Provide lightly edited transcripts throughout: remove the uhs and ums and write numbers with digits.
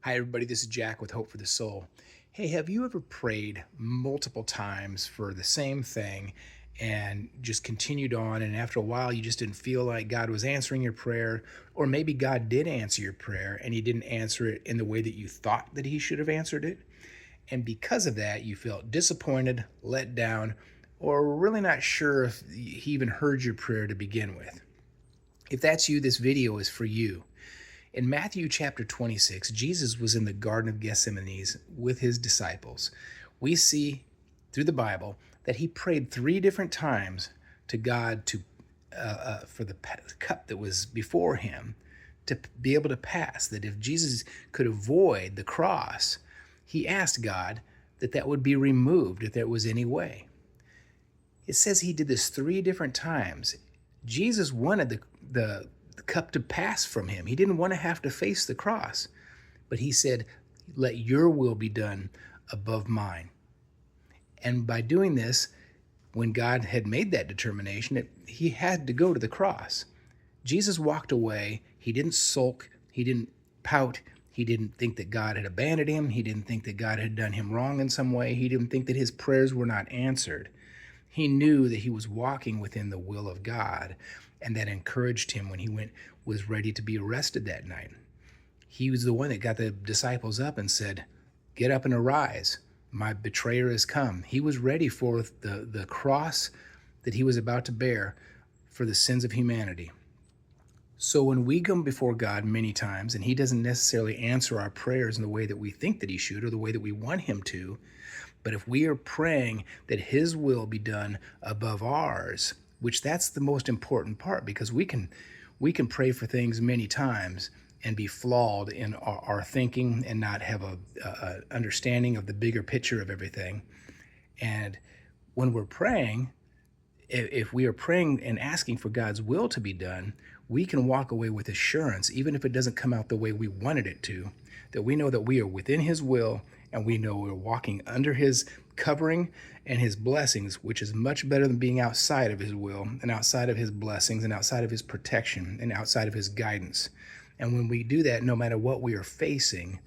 Hi, everybody. This is Jack with Hope for the Soul. Hey, have you ever prayed multiple times for the same thing and just continued on? And after a while, you just didn't feel like God was answering your prayer, or maybe God did answer your prayer and He didn't answer it in the way that you thought that He should have answered it. And because of that, you felt disappointed, let down, or really not sure if He even heard your prayer to begin with. If that's you, this video is for you. In Matthew chapter 26, Jesus was in the Garden of Gethsemane with his disciples. We see through the Bible that he prayed three different times to God for the cup that was before him to be able to pass. That if Jesus could avoid the cross, he asked God that that would be removed if there was any way. It says he did this three different times. Jesus wanted the cup to pass from him. He didn't want to have to face the cross, but he said, let your will be done above mine. And by doing this, when God had made that determination, he had to go to the cross. Jesus walked away. He didn't sulk. He didn't pout. He didn't think that God had abandoned him. He didn't think that God had done him wrong in some way. He didn't think that his prayers were not answered. He knew that he was walking within the will of God, and that encouraged him when he was ready to be arrested that night. He was the one that got the disciples up and said, get up and arise. My betrayer has come. He was ready for the cross that he was about to bear for the sins of humanity. So when we come before God many times and he doesn't necessarily answer our prayers in the way that we think that he should or the way that we want him to, but if we are praying that his will be done above ours, which that's the most important part, because we can pray for things many times and be flawed in our thinking and not have a understanding of the bigger picture of everything. And when we're praying, if we are praying and asking for God's will to be done, we can walk away with assurance, even if it doesn't come out the way we wanted it to, that we know that we are within his will and we know we're walking under his covering and his blessings, which is much better than being outside of his will and outside of his blessings and outside of his protection and outside of his guidance. And when we do that, no matter what we are facing,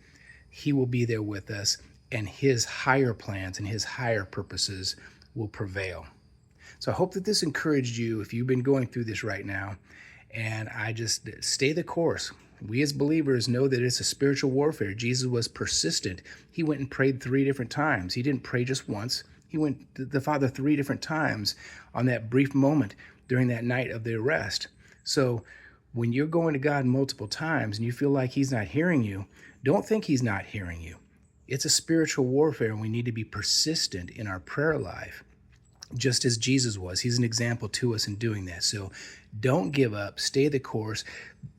he will be there with us, and his higher plans and his higher purposes will prevail. So I hope that this encouraged you if you've been going through this right now. And I just stay the course. We as believers know that it's a spiritual warfare. Jesus was persistent. He went and prayed three different times. He didn't pray just once. He went to the Father three different times on that brief moment during that night of the arrest. So when you're going to God multiple times and you feel like he's not hearing you, don't think he's not hearing you. It's a spiritual warfare, and we need to be persistent in our prayer life, just as Jesus was. He's an example to us in doing that. So don't give up. Stay the course.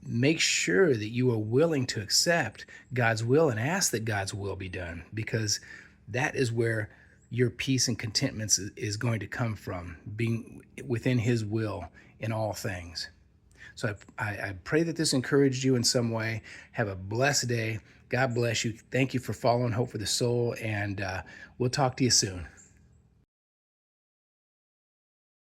Make sure that you are willing to accept God's will and ask that God's will be done, because that is where your peace and contentment is going to come from, being within his will in all things. So I pray that this encouraged you in some way. Have a blessed day. God bless you. Thank you for following Hope for the Soul, and we'll talk to you soon.